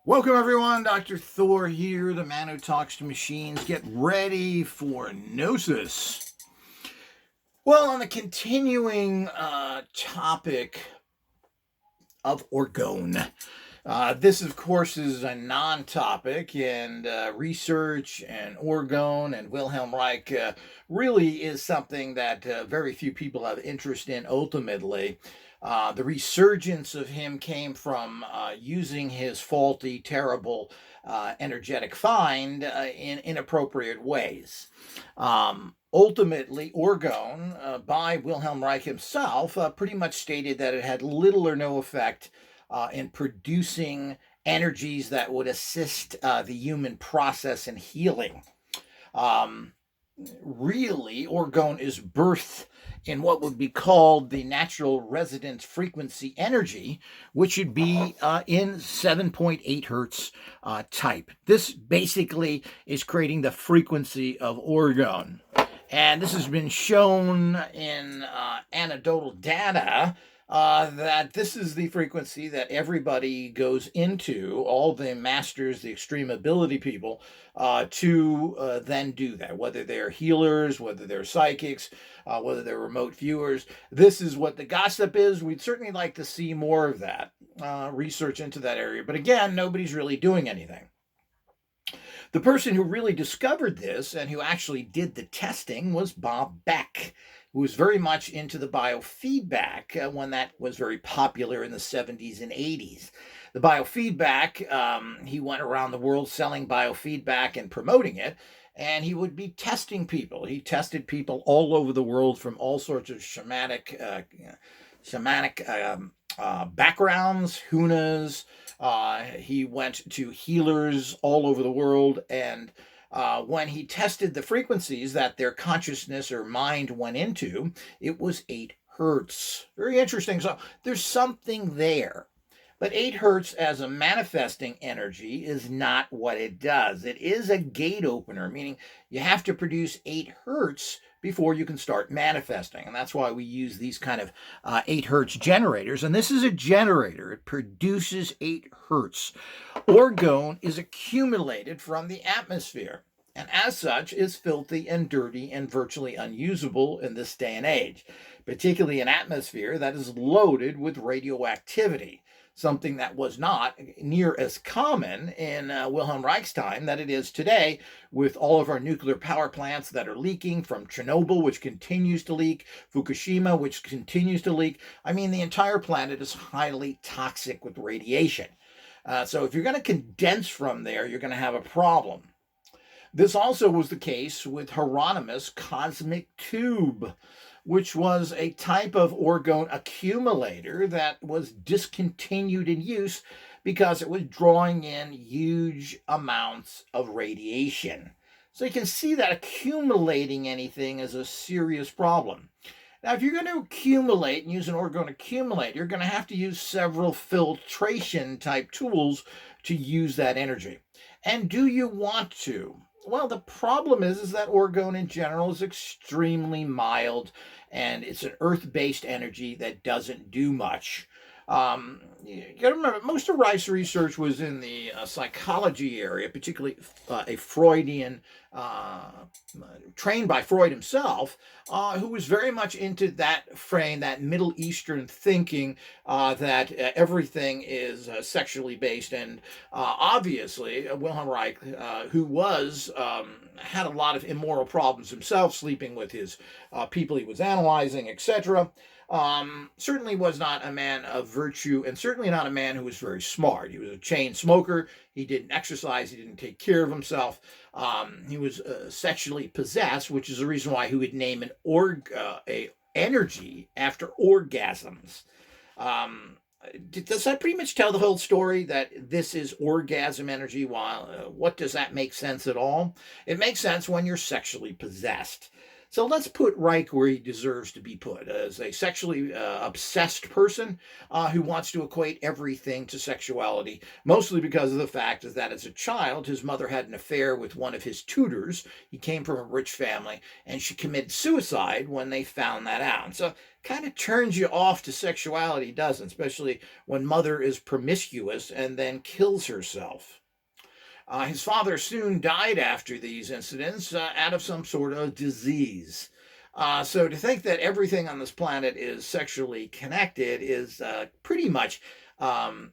Welcome everyone, Dr. Thor here, the man who talks to machines. Get ready for Gnosis. Well, on the continuing topic of Orgone, this of course is a non-topic, and research and Orgone and Wilhelm Reich really is something that very few people have interest in ultimately. The resurgence of him came from using his faulty, terrible, energetic find in inappropriate ways. Ultimately, Orgone, by Wilhelm Reich himself, pretty much stated that it had little or no effect in producing energies that would assist the human process in healing. Really, Orgone is birthed in what would be called the natural resonance frequency energy, which would be in 7.8 hertz type. This basically is creating the frequency of Orgone. And this has been shown in anecdotal data that this is the frequency that everybody goes into, all the masters, the extreme ability people, to then do that, whether they're healers, whether they're psychics, whether they're remote viewers. This is what the gossip is. We'd certainly like to see more of that, research into that area. But again, nobody's really doing anything. The person who really discovered this and who actually did the testing was Bob Beck, who was very much into the biofeedback when that was very popular in the 70s and 80s. The biofeedback, he went around the world selling biofeedback and promoting it, and he would be testing people. He tested people all over the world from all sorts of shamanic backgrounds, hunas. He went to healers all over the world, and when he tested the frequencies that their consciousness or mind went into, it was 8 hertz. Very interesting. So there's something there. But 8 hertz as a manifesting energy is not what it does. It is a gate opener, meaning you have to produce 8 hertz before you can start manifesting. And that's why we use these kind of 8 hertz generators. And this is a generator. It produces 8 hertz. Orgone is accumulated from the atmosphere, and as such is filthy and dirty and virtually unusable in this day and age, particularly an atmosphere that is loaded with radioactivity, something that was not near as common in Wilhelm Reich's time that it is today, with all of our nuclear power plants that are leaking, from Chernobyl, which continues to leak, Fukushima, which continues to leak. I mean, the entire planet is highly toxic with radiation. So if you're going to condense from there, you're going to have a problem. This also was the case with Hieronymus' cosmic tube, which was a type of Orgone accumulator that was discontinued in use because it was drawing in huge amounts of radiation. So you can see that accumulating anything is a serious problem. Now, if you're going to accumulate and use an Orgone accumulator, you're going to have to use several filtration type tools to use that energy. And do you want to? Well, the problem is that Orgone in general is extremely mild, and it's an earth-based energy that doesn't do much. You got to remember, most of Reich's research was in the psychology area, particularly a Freudian, trained by Freud himself, who was very much into that frame, that Middle Eastern thinking that everything is sexually based. And obviously, Wilhelm Reich, who was had a lot of immoral problems himself, sleeping with his people he was analyzing, etc., certainly was not a man of virtue, and certainly not a man who was very smart. He was a chain smoker. He didn't exercise. He didn't take care of himself. He was sexually possessed, which is the reason why he would name an energy after orgasms. Does that pretty much tell the whole story, that this is orgasm energy? While what does that make sense at all? It makes sense when you're sexually possessed. So let's put Reich where he deserves to be put, as a sexually obsessed person who wants to equate everything to sexuality, mostly because of the fact is that as a child, his mother had an affair with one of his tutors. He came from a rich family, and she committed suicide when they found that out. So kind of turns you off to sexuality, doesn't, especially when mother is promiscuous and then kills herself. His father soon died after these incidents out of some sort of disease. So to think that everything on this planet is sexually connected is pretty much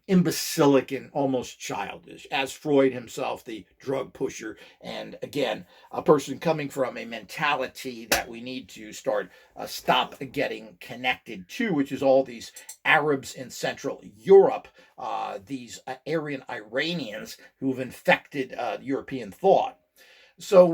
imbecilic and almost childish, as Freud himself, the drug pusher, and again, a person coming from a mentality that we need to stop getting connected to, which is all these Arabs in Central Europe, these Aryan Iranians who've infected European thought. So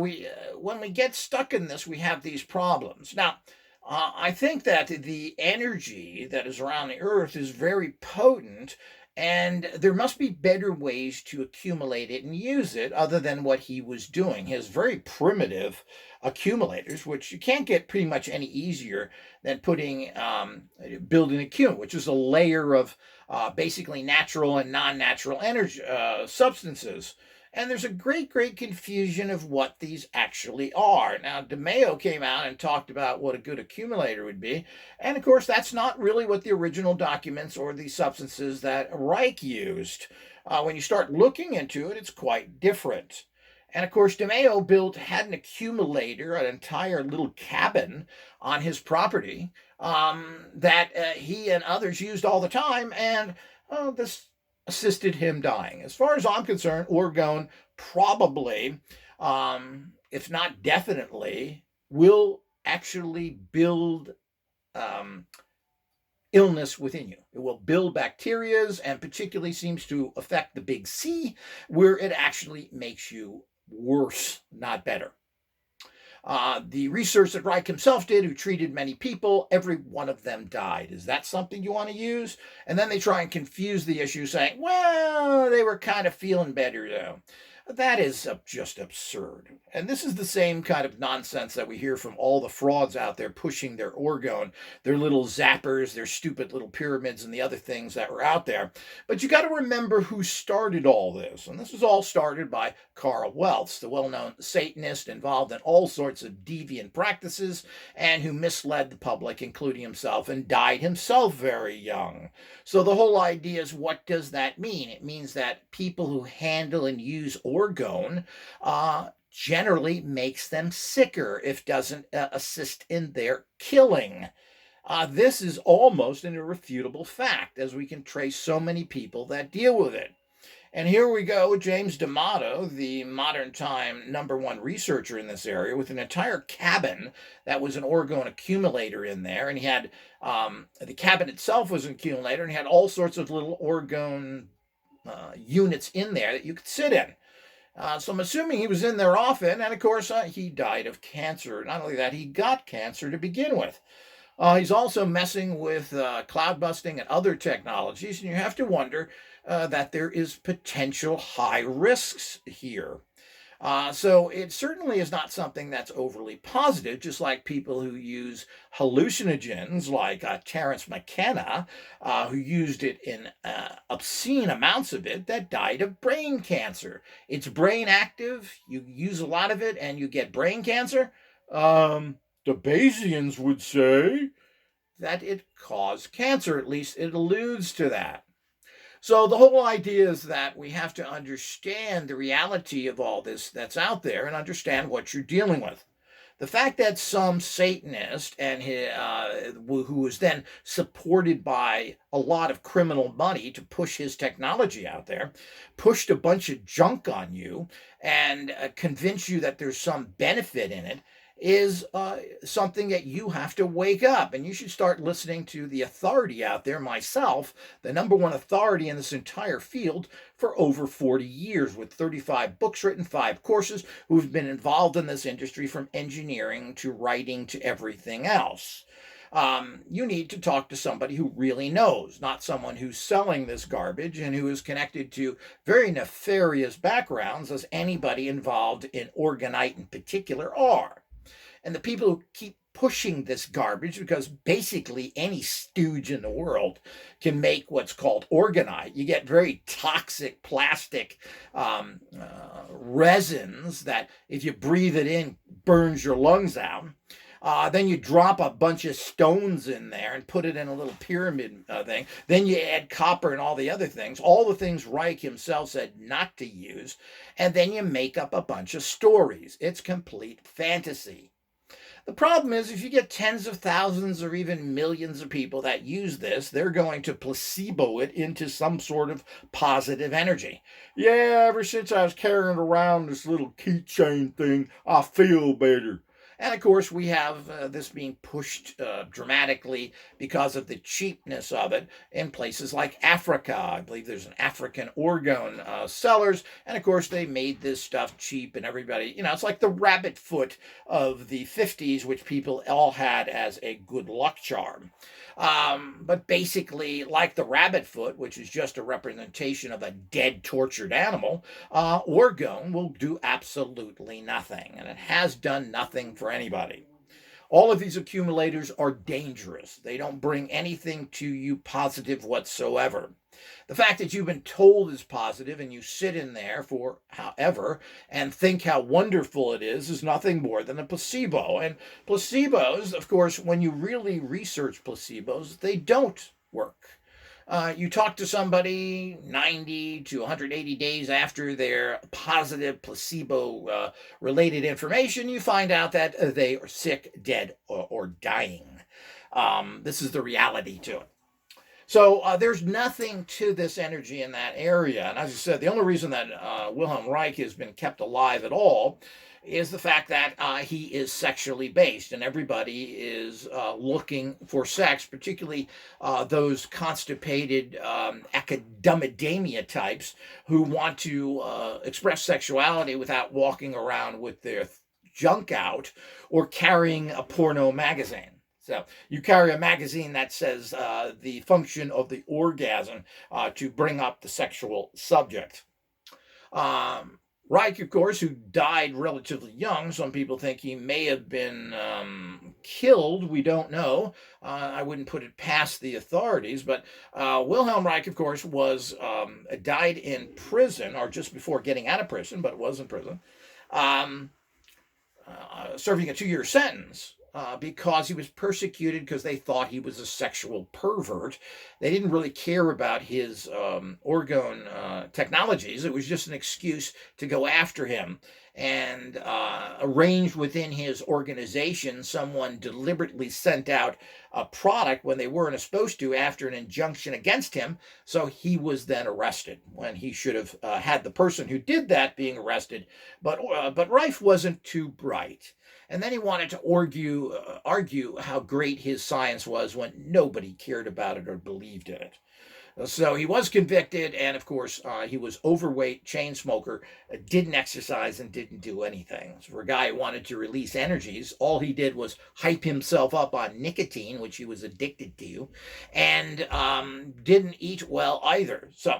when we get stuck in this, we have these problems. Now, I think that the energy that is around the earth is very potent, and there must be better ways to accumulate it and use it other than what he was doing. His very primitive accumulators, which you can't get pretty much any easier than building a cumulator, which is a layer of basically natural and non-natural energy substances. And there's a great confusion of what these actually are. Now, DeMeo came out and talked about what a good accumulator would be. And of course, that's not really what the original documents or the substances that Reich used. When you start looking into it, it's quite different. And of course, DeMeo had an accumulator, an entire little cabin on his property that he and others used all the time. And this assisted him dying. As far as I'm concerned, Orgone probably, if not definitely, will actually build illness within you. It will build bacterias, and particularly seems to affect the big C, where it actually makes you worse, not better. The research that Reich himself did, who treated many people, every one of them died. Is that something you want to use? And then they try and confuse the issue, saying, well, they were kind of feeling better, though. That is just absurd. And this is the same kind of nonsense that we hear from all the frauds out there pushing their orgone, their little zappers, their stupid little pyramids, and the other things that were out there. But you got to remember who started all this. And this was all started by Carl Welz, the well-known Satanist involved in all sorts of deviant practices and who misled the public, including himself, and died himself very young. So the whole idea is, what does that mean? It means that people who handle and use orgone generally makes them sicker if doesn't assist in their killing. This is almost an irrefutable fact, as we can trace so many people that deal with it. And here we go, James D'Amato, the modern time #1 researcher in this area, with an entire cabin that was an orgone accumulator in there. And he had the cabin itself was an accumulator, and he had all sorts of little orgone units in there that you could sit in. So I'm assuming he was in there often, and of course he died of cancer. Not only that, he got cancer to begin with. He's also messing with cloud busting and other technologies, and you have to wonder that there is potential high risks here. So it certainly is not something that's overly positive, just like people who use hallucinogens like Terence McKenna, who used it in obscene amounts of it, that died of brain cancer. It's brain active, you use a lot of it, and you get brain cancer. The Bayesians would say that it caused cancer, at least it alludes to that. So the whole idea is that we have to understand the reality of all this that's out there and understand what you're dealing with. The fact that some Satanist and who was then supported by a lot of criminal money to push his technology out there, pushed a bunch of junk on you and convince you that there's some benefit in it, is something that you have to wake up, and you should start listening to the authority out there, myself, the #1 authority in this entire field for over 40 years, with 35 books written, 5 courses, who've been involved in this industry from engineering to writing to everything else. You need to talk to somebody who really knows, not someone who's selling this garbage and who is connected to very nefarious backgrounds, as anybody involved in Orgonite in particular are. And the people who keep pushing this garbage, because basically any stooge in the world can make what's called orgonite. You get very toxic plastic resins that, if you breathe it in, burns your lungs out. Then you drop a bunch of stones in there and put it in a little pyramid thing. Then you add copper and all the other things, all the things Reich himself said not to use. And then you make up a bunch of stories. It's complete fantasy. The problem is, if you get tens of thousands or even millions of people that use this, they're going to placebo it into some sort of positive energy. Yeah, ever since I was carrying around this little keychain thing, I feel better. And of course, we have this being pushed dramatically because of the cheapness of it in places like Africa. I believe there's an African orgone sellers. And of course, they made this stuff cheap, and everybody, it's like the rabbit foot of the 50s, which people all had as a good luck charm. But basically, like the rabbit foot, which is just a representation of a dead, tortured animal, orgone will do absolutely nothing, and it has done nothing for anybody. All of these accumulators are dangerous. They don't bring anything to you positive whatsoever. The fact that you've been told is positive and you sit in there for however and think how wonderful it is nothing more than a placebo. And placebos, of course, when you really research placebos, they don't work. You talk to somebody 90 to 180 days after their positive placebo related information, you find out that they are sick, dead, or dying. This is the reality to it. So there's nothing to this energy in that area. And as I said, the only reason that Wilhelm Reich has been kept alive at all is the fact that he is sexually based, and everybody is looking for sex, particularly those constipated academia types who want to express sexuality without walking around with their junk out or carrying a porno magazine. So you carry a magazine that says the function of the orgasm to bring up the sexual subject. Reich, of course, who died relatively young. Some people think he may have been killed. We don't know. I wouldn't put it past the authorities. But Wilhelm Reich, of course, died in prison, or just before getting out of prison, but was in prison, serving a 2-year sentence. Because he was persecuted because they thought he was a sexual pervert. They didn't really care about his orgone technologies. It was just an excuse to go after him. And arranged within his organization, someone deliberately sent out a product when they weren't supposed to after an injunction against him. So he was then arrested when he should have had the person who did that being arrested. But Reich wasn't too bright. And then he wanted to argue how great his science was when nobody cared about it or believed in it. So he was convicted, and of course, he was overweight, chain smoker, didn't exercise, and didn't do anything. So for a guy who wanted to release energies, all he did was hype himself up on nicotine, which he was addicted to, and didn't eat well either. So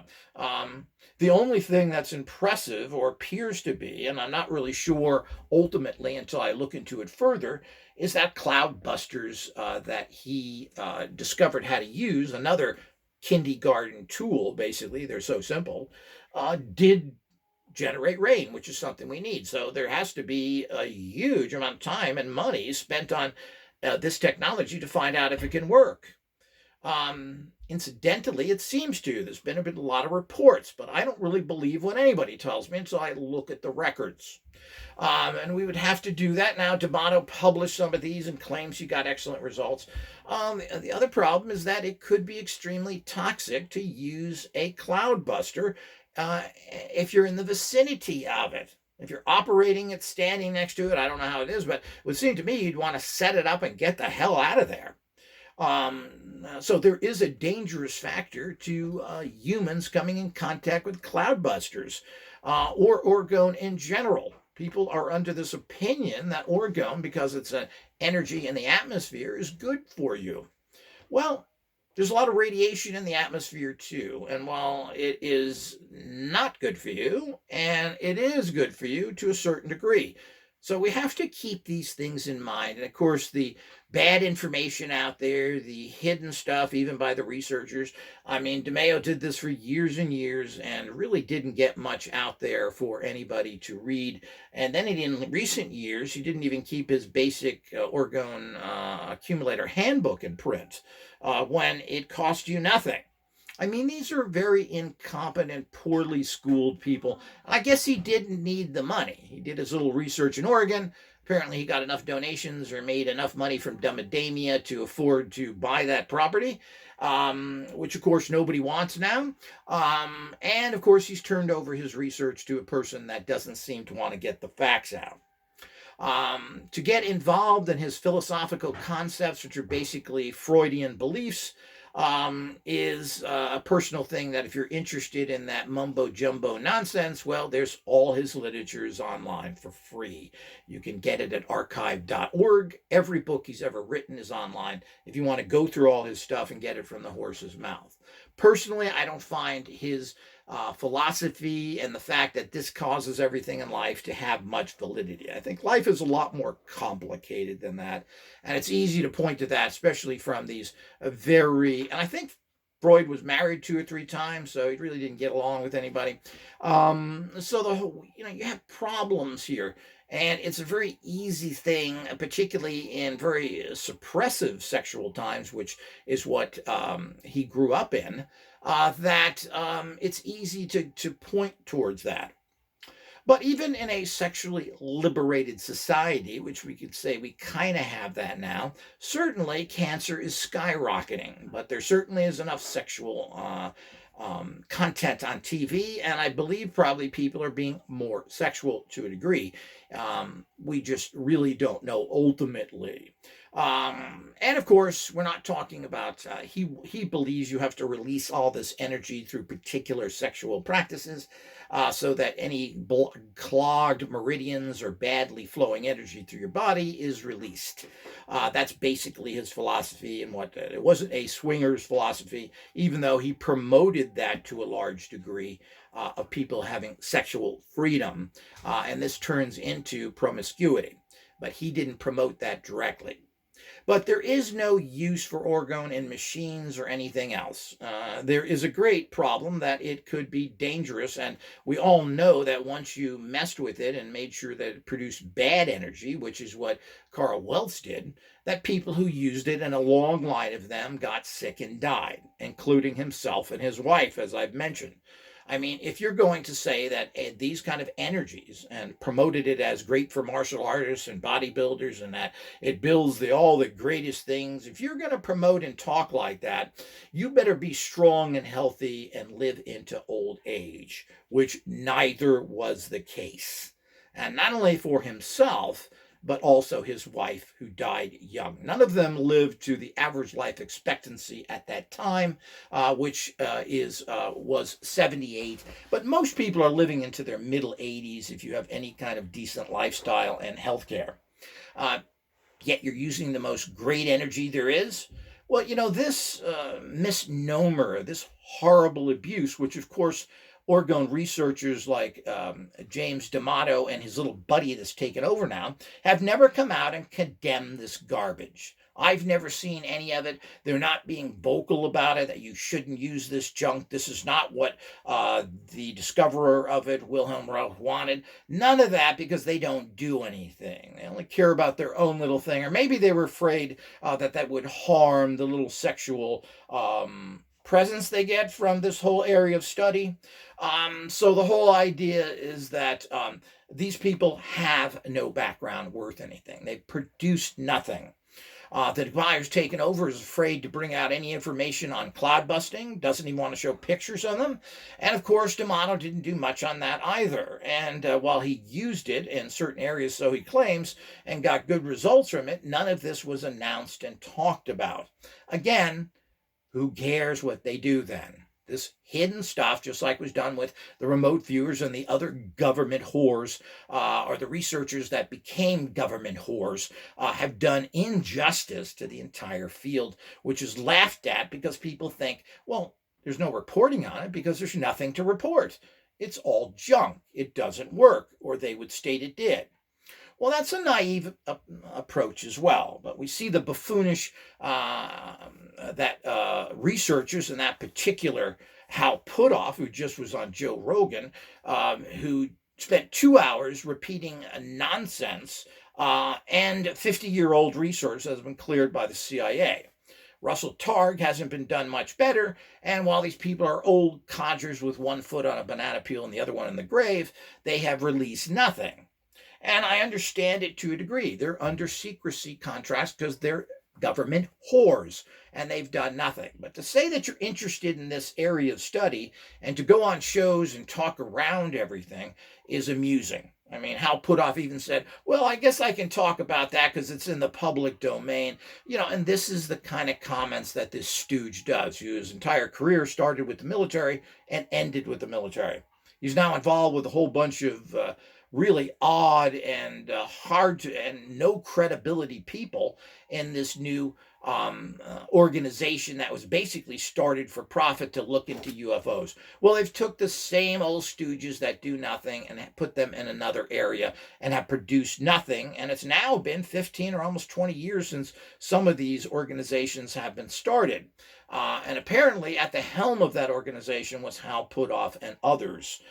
the only thing that's impressive, or appears to be, and I'm not really sure ultimately until I look into it further, is that cloudbusters that he discovered how to use, another kindergarten tool, basically, they're so simple, did generate rain, which is something we need. So there has to be a huge amount of time and money spent on this technology to find out if it can work. Incidentally, it seems to. There's been a lot of reports, but I don't really believe what anybody tells me until I look at the records. And we would have to do that now. D'Amato published some of these and claims he got excellent results. The other problem is that it could be extremely toxic to use a cloudbuster if you're in the vicinity of it. If you're operating it, standing next to it, I don't know how it is, but it would seem to me you'd want to set it up and get the hell out of there. So there is a dangerous factor to humans coming in contact with cloudbusters or orgone in general. People are under this opinion that orgone, because it's an energy in the atmosphere, is good for you. Well, there's a lot of radiation in the atmosphere too. And while it is not good for you, and it is good for you to a certain degree, So we have to keep these things in mind. And of course, the bad information out there, the hidden stuff, even by the researchers. I mean, DeMeo did this for years and years and really didn't get much out there for anybody to read. And then in recent years, he didn't even keep his basic Orgone accumulator handbook in print when it cost you nothing. I mean, these are very incompetent, poorly schooled people. I guess he didn't need the money. He did his little research in Oregon. Apparently, he got enough donations or made enough money from Dumbadamia to afford to buy that property, which, of course, nobody wants now. And, of course, he's turned over his research to a person that doesn't seem to want to get the facts out. To get involved in his philosophical concepts, which are basically Freudian beliefs, is a personal thing that if you're interested in that mumbo jumbo nonsense, well, there's all his literature is online for free. You can get it at archive.org. Every book he's ever written is online if you want to go through all his stuff and get it from the horse's mouth. Personally, I don't find his philosophy and the fact that this causes everything in life to have much validity. I think life is a lot more complicated than that. And it's easy to point to that, especially from these and I think Freud was married 2 or 3 times, so he really didn't get along with anybody. So the whole, you have problems here. And it's a very easy thing, particularly in very suppressive sexual times, which is what he grew up in, that it's easy to point towards that. But even in a sexually liberated society, which we could say we kind of have that now, certainly cancer is skyrocketing. But there certainly is enough sexual content on TV, and I believe probably people are being more sexual to a degree. We just really don't know ultimately. And of course, we're not talking about, he believes you have to release all this energy through particular sexual practices so that any clogged meridians or badly flowing energy through your body is released. That's basically his philosophy, and what it wasn't a swinger's philosophy, even though he promoted that to a large degree of people having sexual freedom. And this turns into promiscuity. But he didn't promote that directly. But there is no use for orgone in machines or anything else. There is a great problem that it could be dangerous, and we all know that once you messed with it and made sure that it produced bad energy, which is what Carl Welz did, that people who used it, and a long line of them, got sick and died, including himself and his wife, as I've mentioned. I mean, if you're going to say that these kind of energies, and promoted it as great for martial artists and bodybuilders, and that it builds all the greatest things, if you're going to promote and talk like that, you better be strong and healthy and live into old age, which neither was the case. And not only for himself, but also his wife, who died young. None of them lived to the average life expectancy at that time, which was 78. But most people are living into their middle 80s if you have any kind of decent lifestyle and health care. Yet you're using the most great energy there is. Well, this misnomer, this horrible abuse, which of course Orgone researchers like James D'Amato and his little buddy that's taken over now have never come out and condemned this garbage. I've never seen any of it. They're not being vocal about it, that you shouldn't use this junk. This is not what the discoverer of it, Wilhelm Reich, wanted. None of that, because they don't do anything. They only care about their own little thing. Or maybe they were afraid that would harm the little sexual presence they get from this whole area of study. So the whole idea is that these people have no background worth anything. They've produced nothing. The buyer's taken over is afraid to bring out any information on cloud busting, doesn't even want to show pictures of them. And of course, D'Amato didn't do much on that either. And while he used it in certain areas, so he claims, and got good results from it, none of this was announced and talked about. Again, who cares what they do then? This hidden stuff, just like was done with the remote viewers and the other government whores, or the researchers that became government whores, have done injustice to the entire field, which is laughed at because people think, well, there's no reporting on it because there's nothing to report. It's all junk. It doesn't work, or they would state it did. Well, that's a naive approach as well. But we see the buffoonish that researchers in that particular Hal Puthoff, who just was on Joe Rogan, who spent 2 hours repeating nonsense, and 50-year-old research that has been cleared by the CIA. Russell Targ hasn't been done much better, and while these people are old codgers with one foot on a banana peel and the other one in the grave, they have released nothing. And I understand it to a degree. They're under secrecy contracts because they're government whores and they've done nothing. But to say that you're interested in this area of study and to go on shows and talk around everything is amusing. I mean, Hal Puthoff even said, well, I guess I can talk about that because it's in the public domain. And this is the kind of comments that this stooge does. His entire career started with the military and ended with the military. He's now involved with a whole bunch of really odd and hard to and no credibility people in this new organization that was basically started for profit to look into UFOs. Well, they've took the same old stooges that do nothing and put them in another area and have produced nothing. And it's now been 15 or almost 20 years since some of these organizations have been started. And apparently at the helm of that organization was Hal Puthoff and others.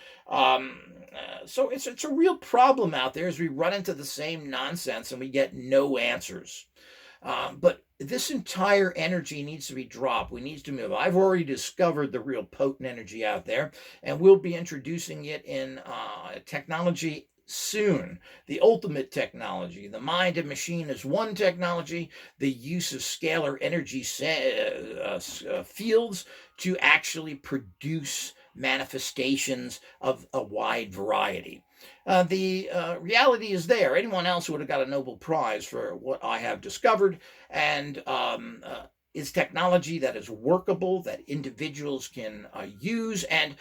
So it's a real problem out there as we run into the same nonsense and we get no answers. But this entire energy needs to be dropped. We need to move. I've already discovered the real potent energy out there, and we'll be introducing it in technology soon. The ultimate technology. The mind and machine is one technology. The use of scalar energy fields to actually produce manifestations of a wide variety. The reality is there. Anyone else would have got a Nobel Prize for what I have discovered, and is technology that is workable, that individuals can use, and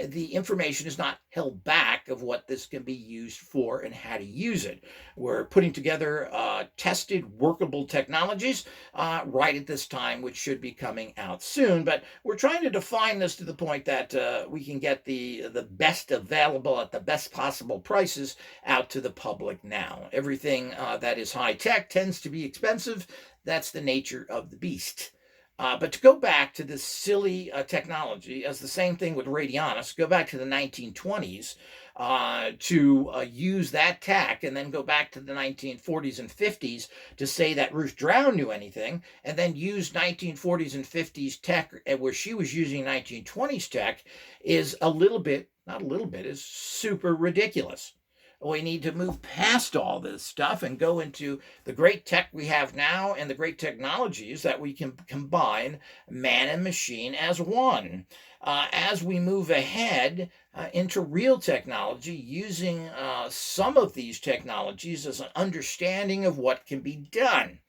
the information is not held back of what this can be used for and how to use it. We're putting together tested, workable technologies right at this time, which should be coming out soon. But we're trying to define this to the point that we can get the best available at the best possible prices out to the public now. Everything that is high tech tends to be expensive. That's the nature of the beast. But to go back to this silly technology, as the same thing with radionics, go back to the 1920s to use that tech, and then go back to the 1940s and 50s to say that Ruth Drown knew anything, and then use 1940s and 50s tech where she was using 1920s tech is a little bit, not a little bit, is super ridiculous. We need to move past all this stuff and go into the great tech we have now and the great technologies that we can combine man and machine as one. As we move ahead into real technology, using some of these technologies as an understanding of what can be done.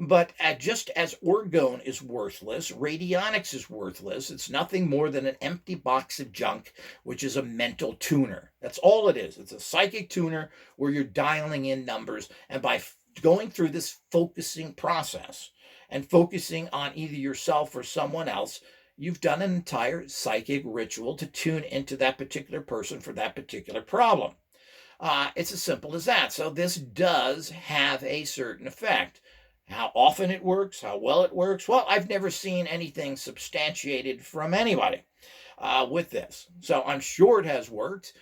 But just as orgone is worthless, radionics is worthless. It's nothing more than an empty box of junk, which is a mental tuner. That's all it is. It's a psychic tuner where you're dialing in numbers. And by going through this focusing process and focusing on either yourself or someone else, you've done an entire psychic ritual to tune into that particular person for that particular problem. It's as simple as that. So this does have a certain effect. How often it works, how well it works, well, I've never seen anything substantiated from anybody with this. So I'm sure it has worked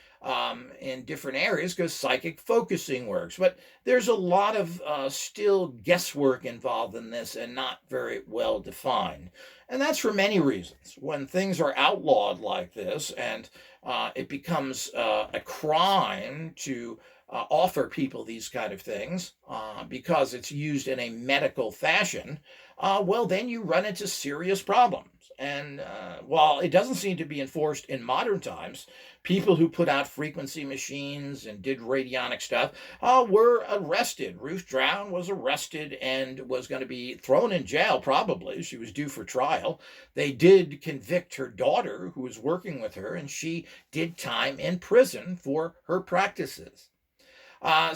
in different areas because psychic focusing works. But there's a lot of still guesswork involved in this and not very well defined. And that's for many reasons. When things are outlawed like this and it becomes a crime to offer people these kind of things because it's used in a medical fashion, well, then you run into serious problems. And while it doesn't seem to be enforced in modern times, people who put out frequency machines and did radionic stuff were arrested. Ruth Drown was arrested and was going to be thrown in jail, probably. She was due for trial. They did convict her daughter, who was working with her, and she did time in prison for her practices.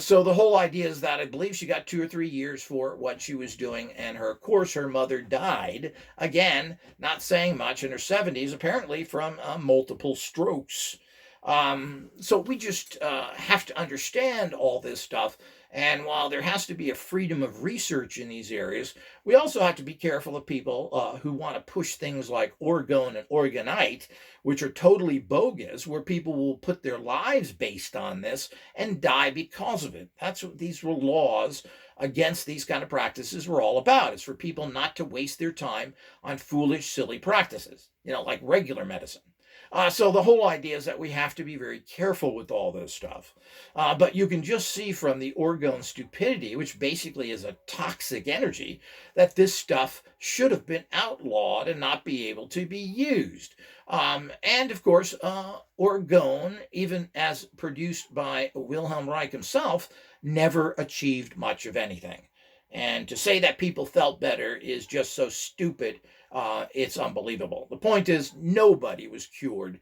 So the whole idea is that I believe she got 2 or 3 years for what she was doing, and of course, her mother died, again, not saying much, in her 70s, apparently from multiple strokes. So we just have to understand all this stuff. And while there has to be a freedom of research in these areas, we also have to be careful of people who want to push things like orgone and orgonite, which are totally bogus, where people will put their lives based on this and die because of it. That's what these were laws against these kind of practices were all about. It's for people not to waste their time on foolish, silly practices, like regular medicine. So the whole idea is that we have to be very careful with all this stuff. But you can just see from the orgone stupidity, which basically is a toxic energy, that this stuff should have been outlawed and not be able to be used. And of course, orgone, even as produced by Wilhelm Reich himself, never achieved much of anything. And to say that people felt better is just so stupid, it's unbelievable. The point is, nobody was cured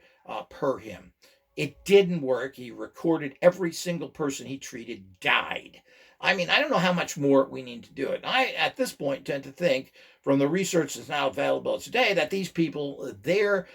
per him. It didn't work. He recorded every single person he treated died. I mean, I don't know how much more we need to do it. I, at this point, tend to think, from the research that's now available today, that these people, their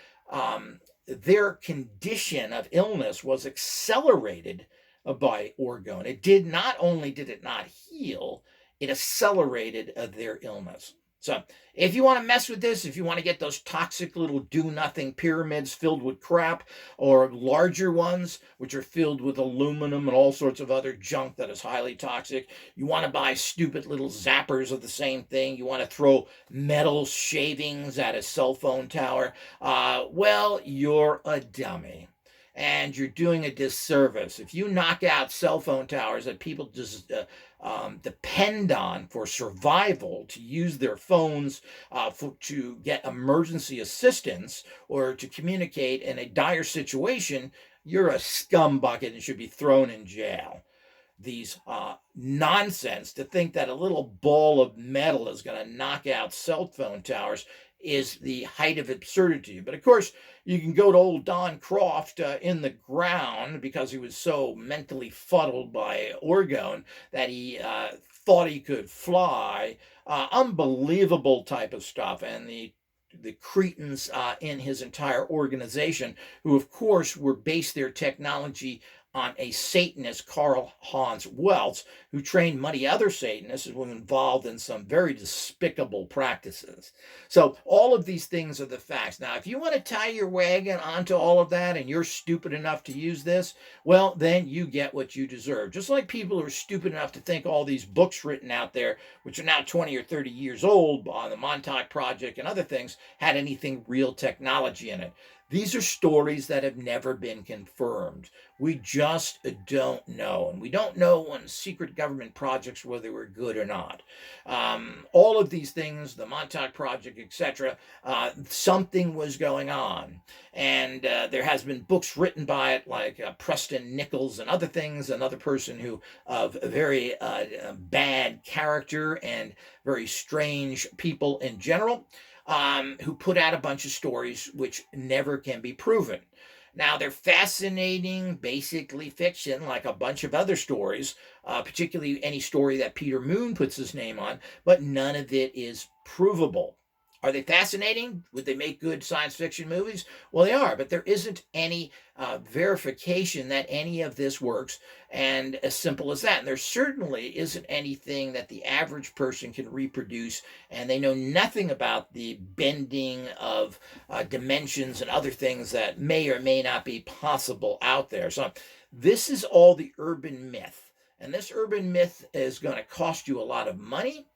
condition of illness was accelerated by orgone. It did not only did it not heal, it accelerated their illness. So if you want to mess with this, if you want to get those toxic little do-nothing pyramids filled with crap, or larger ones, which are filled with aluminum and all sorts of other junk that is highly toxic, you want to buy stupid little zappers of the same thing, you want to throw metal shavings at a cell phone tower, well, you're a dummy. And you're doing a disservice. If you knock out cell phone towers that people just depend on for survival, to use their phones to get emergency assistance or to communicate in a dire situation, you're a scumbucket and should be thrown in jail. These nonsense to think that a little ball of metal is going to knock out cell phone towers is the height of absurdity. But of course, you can go to old Don Croft in the ground, because he was so mentally fuddled by orgone that he thought he could fly. Unbelievable type of stuff. And the cretins in his entire organization, who of course were based their technology on a Satanist, Karl Hans Welz, who trained many other Satanists and was involved in some very despicable practices. So all of these things are the facts. Now, if you want to tie your wagon onto all of that and you're stupid enough to use this, well, then you get what you deserve. Just like people who are stupid enough to think all these books written out there, which are now 20 or 30 years old, on the Montauk Project and other things, had anything real technology in it. These are stories that have never been confirmed. We just don't know. And we don't know on secret government projects whether they were good or not. All of these things, the Montauk Project, etc., something was going on. And there has been books written by it, like Preston Nichols and other things, another person who of very bad character and very strange people in general, who put out a bunch of stories which never can be proven. Now, they're fascinating, basically fiction, like a bunch of other stories, particularly any story that Peter Moon puts his name on, but none of it is provable. Are they fascinating? Would they make good science fiction movies? Well, they are, but there isn't any verification that any of this works, and as simple as that. And there certainly isn't anything that the average person can reproduce, and they know nothing about the bending of dimensions and other things that may or may not be possible out there. So this is all the urban myth, and this urban myth is going to cost you a lot of money.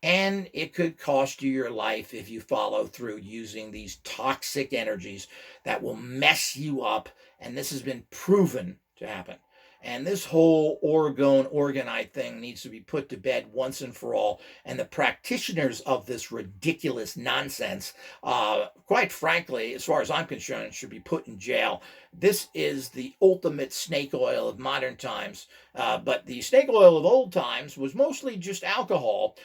And it could cost you your life if you follow through using these toxic energies that will mess you up. And this has been proven to happen. And this whole orgonite thing needs to be put to bed once and for all. And the practitioners of this ridiculous nonsense, quite frankly, as far as I'm concerned, should be put in jail. This is the ultimate snake oil of modern times. But the snake oil of old times was mostly just alcohol.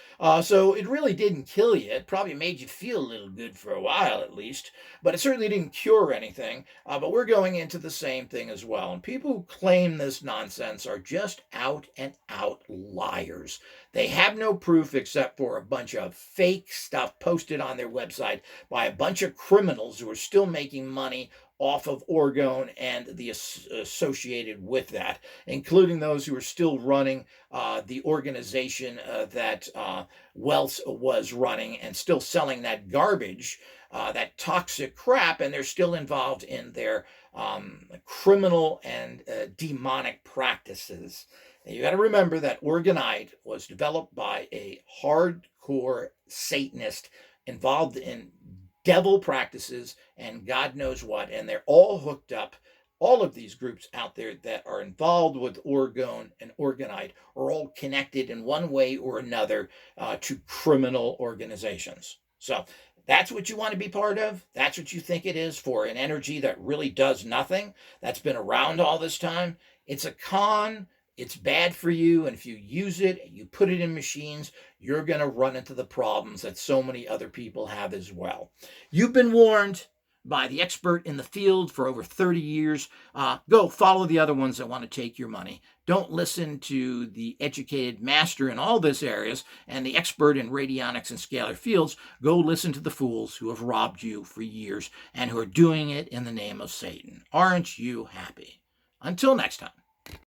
So it really didn't kill you. It probably made you feel a little good for a while at least. But it certainly didn't cure anything. But we're going into the same thing as well. And people who claim this nonsense are just out and out liars. They have no proof except for a bunch of fake stuff posted on their website by a bunch of criminals who are still making money off of Orgone and the associated with that, including those who are still running the organization that Wells was running and still selling that garbage, that toxic crap, and they're still involved in their criminal and demonic practices. And you got to remember that Orgonite was developed by a hardcore Satanist involved in devil practices and God knows what, and they're all hooked up. All of these groups out there that are involved with Orgone and Orgonite are all connected in one way or another to criminal organizations. So that's what you want to be part of. That's what you think it is for an energy that really does nothing, that's been around all this time. It's a con. It's bad for you. And if you use it and you put it in machines, you're going to run into the problems that so many other people have as well. You've been warned by the expert in the field for over 30 years. Go follow the other ones that want to take your money. Don't listen to the educated master in all these areas and the expert in radionics and scalar fields. Go listen to the fools who have robbed you for years and who are doing it in the name of Satan. Aren't you happy? Until next time.